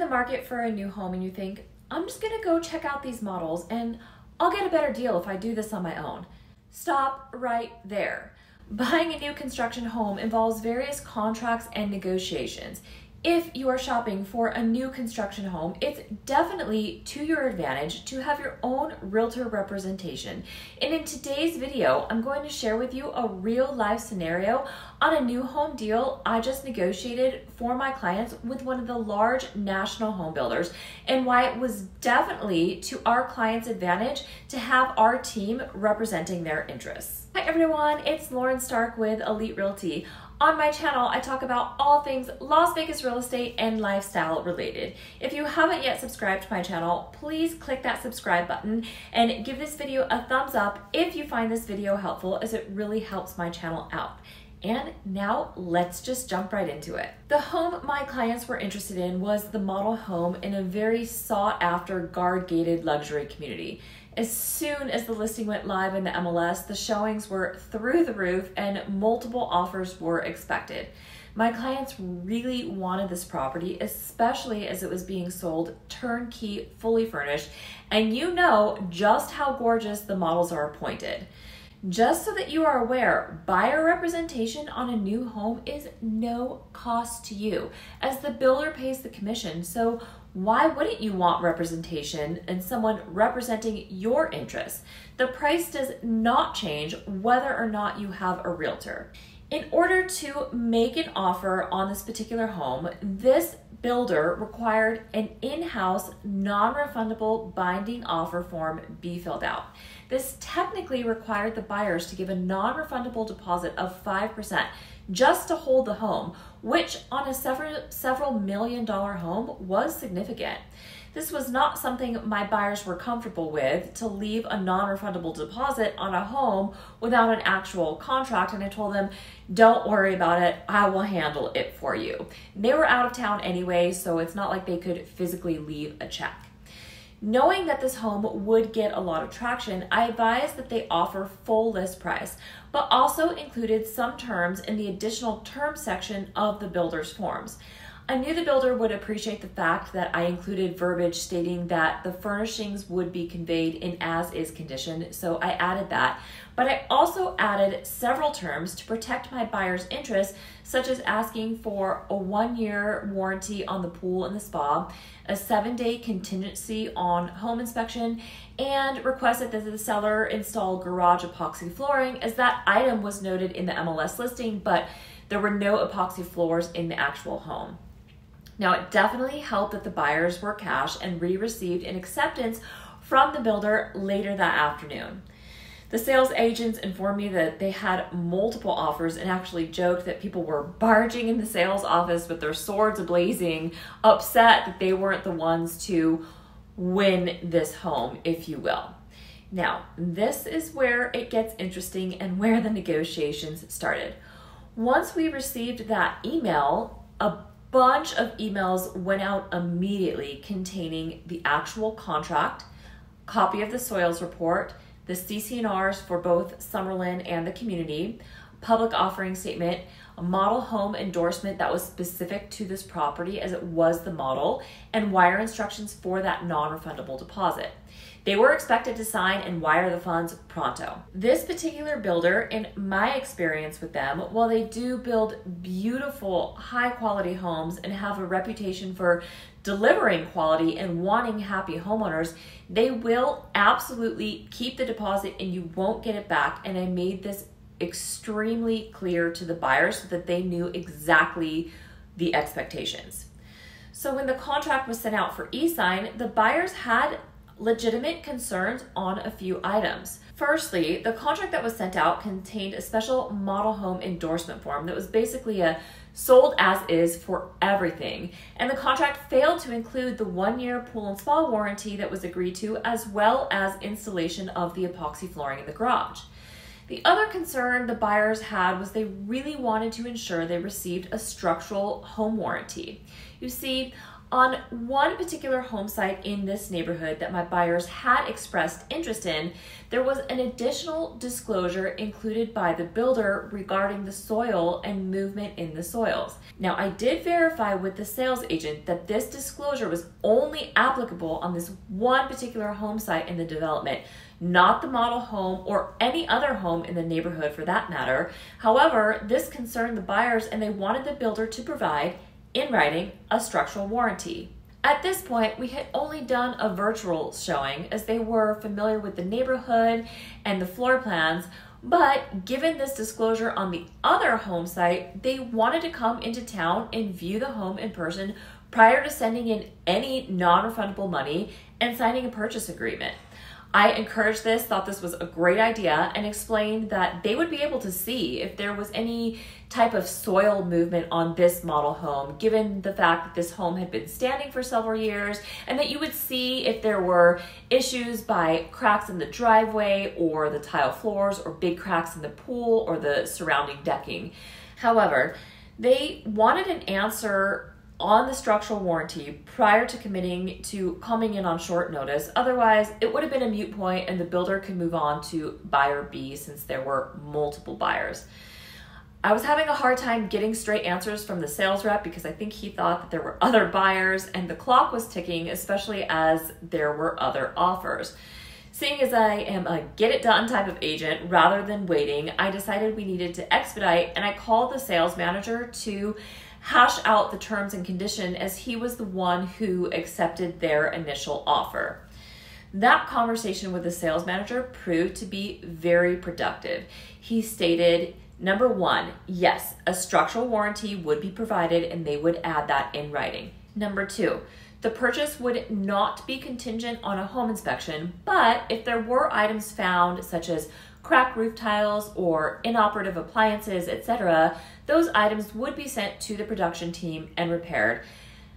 the market for a new home and you think, I'm just gonna go check out these models and I'll get a better deal if I do this on my own. Stop right there. Buying a new construction home involves various contracts and negotiations. If you are shopping for a new construction home, it's definitely to your advantage to have your own realtor representation. And in today's video, I'm going to share with you a real life scenario on a new home deal I just negotiated for my clients with one of the large national home builders, and why it was definitely to our clients' advantage to have our team representing their interests. Hi everyone, it's Lauren Stark with Elite Realty. On my channel, I talk about all things Las Vegas real estate and lifestyle related. If you haven't yet subscribed to my channel, please click that subscribe button and give this video a thumbs up if you find this video helpful, as it really helps my channel out. And now let's just jump right into it. The home my clients were interested in was the model home in a very sought after guard-gated luxury community. As soon as the listing went live in the MLS, the showings were through the roof and multiple offers were expected. My clients really wanted this property, especially as it was being sold turnkey, fully furnished, and you know just how gorgeous the models are appointed. Just so that you are aware, buyer representation on a new home is no cost to you, as the builder pays the commission. So why wouldn't you want representation and someone representing your interests? The price does not change whether or not you have a realtor. In order to make an offer on this particular home, this builder required an in-house, non-refundable binding offer form be filled out. This technically required the buyers to give a non-refundable deposit of 5% just to hold the home, which on a several million-dollar home was significant. This was not something my buyers were comfortable with, to leave a non-refundable deposit on a home without an actual contract, and I told them, don't worry about it, I will handle it for you. They were out of town anyway, so it's not like they could physically leave a check. Knowing that this home would get a lot of traction, I advised that they offer full list price, but also included some terms in the additional term section of the builder's forms. I knew the builder would appreciate the fact that I included verbiage stating that the furnishings would be conveyed in as-is condition, so I added that. But I also added several terms to protect my buyer's interests, such as asking for a 1-year warranty on the pool and the spa, a 7-day contingency on home inspection, and requested that the seller install garage epoxy flooring, as that item was noted in the MLS listing, but there were no epoxy floors in the actual home. Now, it definitely helped that the buyers were cash, and we received an acceptance from the builder later that afternoon. The sales agents informed me that they had multiple offers and actually joked that people were barging in the sales office with their swords ablazing, upset that they weren't the ones to win this home, if you will. Now, this is where it gets interesting and where the negotiations started. Once we received that email, a bunch of emails went out immediately containing the actual contract, copy of the soils report, the CC&Rs for both Summerlin and the community, public offering statement, a model home endorsement that was specific to this property as it was the model, and wire instructions for that non-refundable deposit. They were expected to sign and wire the funds pronto. This particular builder, in my experience with them, while they do build beautiful, high-quality homes and have a reputation for delivering quality and wanting happy homeowners, they will absolutely keep the deposit and you won't get it back. And I made this extremely clear to the buyers so that they knew exactly the expectations. So when the contract was sent out for e-sign, the buyers had legitimate concerns on a few items. Firstly, the contract that was sent out contained a special model home endorsement form that was basically a sold as is for everything, and the contract failed to include the 1-year pool and spa warranty that was agreed to, as well as installation of the epoxy flooring in the garage. The other concern the buyers had was they really wanted to ensure they received a structural home warranty. You see, On one particular home site in this neighborhood that my buyers had expressed interest in, there was an additional disclosure included by the builder regarding the soil and movement in the soils. Now, I did verify with the sales agent that this disclosure was only applicable on this one particular home site in the development, not the model home or any other home in the neighborhood for that matter. However, this concerned the buyers and they wanted the builder to provide, in writing, a structural warranty. At this point, we had only done a virtual showing as they were familiar with the neighborhood and the floor plans, but given this disclosure on the other home site, they wanted to come into town and view the home in person prior to sending in any non-refundable money and signing a purchase agreement. I encouraged this, thought this was a great idea, and explained that they would be able to see if there was any type of soil movement on this model home, given the fact that this home had been standing for several years, and that you would see if there were issues by cracks in the driveway or the tile floors or big cracks in the pool or the surrounding decking. However, they wanted an answer on the structural warranty prior to committing to coming in on short notice. Otherwise, it would have been a moot point and the builder could move on to buyer B since there were multiple buyers. I was having a hard time getting straight answers from the sales rep because I think he thought that there were other buyers and the clock was ticking, especially as there were other offers. Seeing as I am a get it done type of agent, rather than waiting, I decided we needed to expedite and I called the sales manager to hash out the terms and condition as he was the one who accepted their initial offer. That conversation with the sales manager proved to be very productive. He stated, number one, yes, a structural warranty would be provided and they would add that in writing. Number two, the purchase would not be contingent on a home inspection, but if there were items found such as cracked roof tiles or inoperative appliances, etc., those items would be sent to the production team and repaired.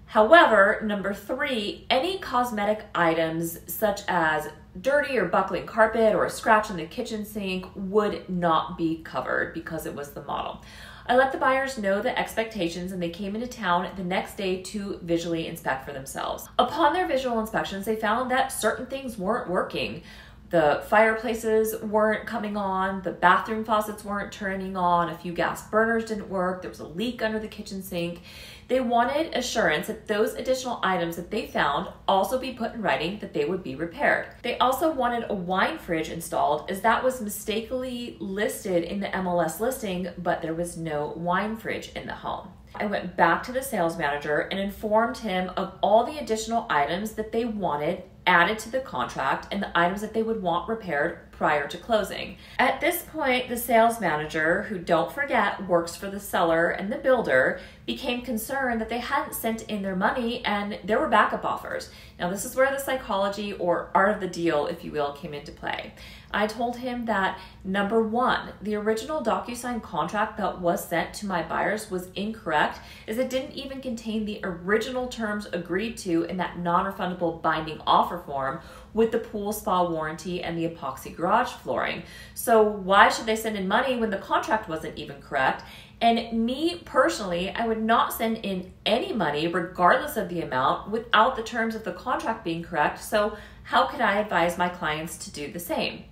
However, number three, any cosmetic items such as dirty or buckling carpet or a scratch in the kitchen sink would not be covered because it was the model. I let the buyers know the expectations and they came into town the next day to visually inspect for themselves. Upon their visual inspections, they found that certain things weren't working. The fireplaces weren't coming on, the bathroom faucets weren't turning on, a few gas burners didn't work, there was a leak under the kitchen sink. They wanted assurance that those additional items that they found also be put in writing that they would be repaired. They also wanted a wine fridge installed as that was mistakenly listed in the MLS listing, but there was no wine fridge in the home. I went back to the sales manager and informed him of all the additional items that they wanted added to the contract and the items that they would want repaired prior to closing. At this point, the sales manager, who, don't forget, works for the seller and the builder, became concerned that they hadn't sent in their money and there were backup offers. Now, this is where the psychology or art of the deal, if you will, came into play. I told him that, number one, the original DocuSign contract that was sent to my buyers was incorrect, as it didn't even contain the original terms agreed to in that non-refundable binding offer form with the pool spa warranty and the epoxy garage flooring. So why should they send in money when the contract wasn't even correct? And me personally, I would not send in any money regardless of the amount without the terms of the contract being correct. So how could I advise my clients to do the same?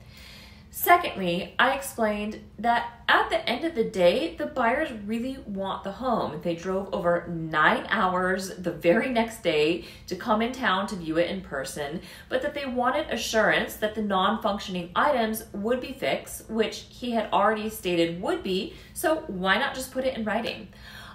Secondly, I explained that at the end of the day, the buyers really want the home. They drove over 9 hours the very next day to come in town to view it in person, but that they wanted assurance that the non-functioning items would be fixed, which he had already stated would be, so why not just put it in writing?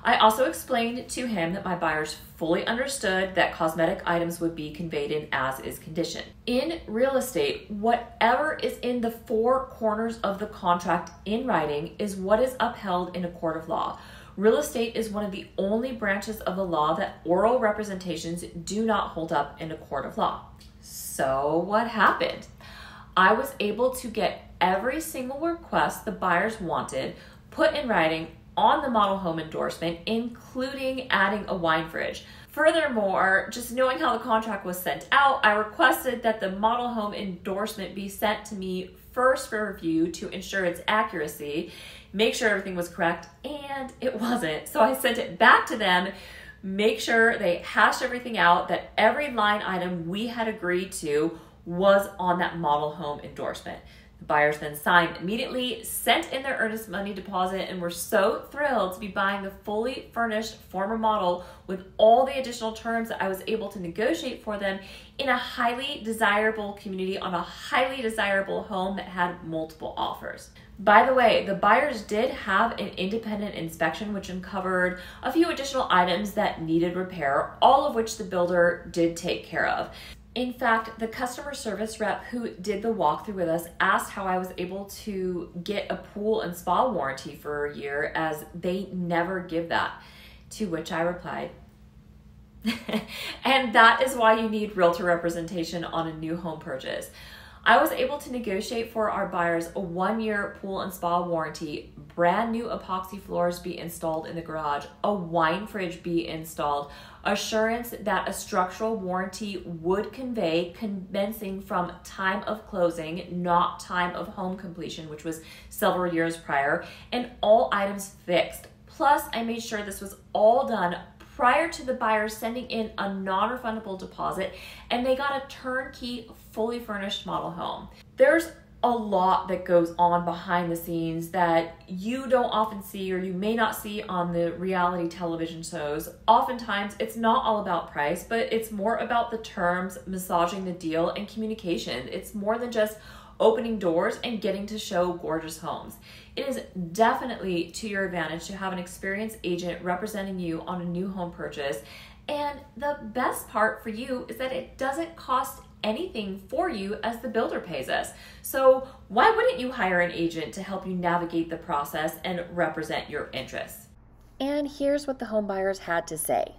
I also explained to him that my buyers fully understood that cosmetic items would be conveyed in as-is condition. In real estate, whatever is in the four corners of the contract in writing is what is upheld in a court of law. Real estate is one of the only branches of the law that oral representations do not hold up in a court of law. So what happened? I was able to get every single request the buyers wanted put in writing on the model home endorsement, including adding a wine fridge. Furthermore, just knowing how the contract was sent out, I requested that the model home endorsement be sent to me first for review to ensure its accuracy, make sure everything was correct, and it wasn't. So I sent it back to them, make sure they hashed everything out, that every line item we had agreed to was on that model home endorsement. The buyers then signed immediately, sent in their earnest money deposit, and were so thrilled to be buying the fully furnished former model with all the additional terms that I was able to negotiate for them in a highly desirable community on a highly desirable home that had multiple offers. By the way, the buyers did have an independent inspection, which uncovered a few additional items that needed repair, all of which the builder did take care of. In fact, the customer service rep who did the walkthrough with us asked how I was able to get a pool and spa warranty for a year, as they never give that. To which I replied, and that is why you need realtor representation on a new home purchase. I was able to negotiate for our buyers a 1-year pool and spa warranty, brand new epoxy floors be installed in the garage, a wine fridge be installed, assurance that a structural warranty would convey commencing from time of closing, not time of home completion, which was several years prior, and all items fixed. Plus, I made sure this was all done prior to the buyer sending in a non-refundable deposit, and they got a turnkey, fully furnished model home. There's a lot that goes on behind the scenes that you don't often see, or you may not see on the reality television shows. Oftentimes, it's not all about price, but it's more about the terms, massaging the deal, and communication. It's more than just opening doors and getting to show gorgeous homes. It is definitely to your advantage to have an experienced agent representing you on a new home purchase. And the best part for you is that it doesn't cost anything for you, as the builder pays us. So why wouldn't you hire an agent to help you navigate the process and represent your interests? And here's what the home buyers had to say.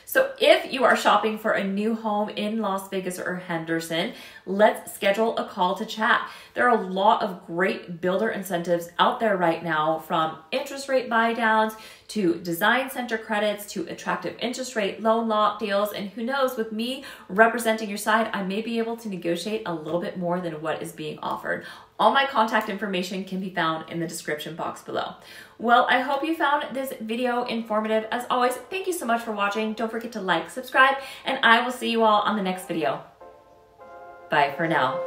So if you are shopping for a new home in Las Vegas or Henderson, let's schedule a call to chat. There are a lot of great builder incentives out there right now, from interest rate buy downs to design center credits to attractive interest rate loan lock deals. And who knows, with me representing your side, I may be able to negotiate a little bit more than what is being offered. All my contact information can be found in the description box below. Well, I hope you found this video informative. As always, thank you so much for watching. Don't forget to like, subscribe, and I will see you all on the next video. Bye for now.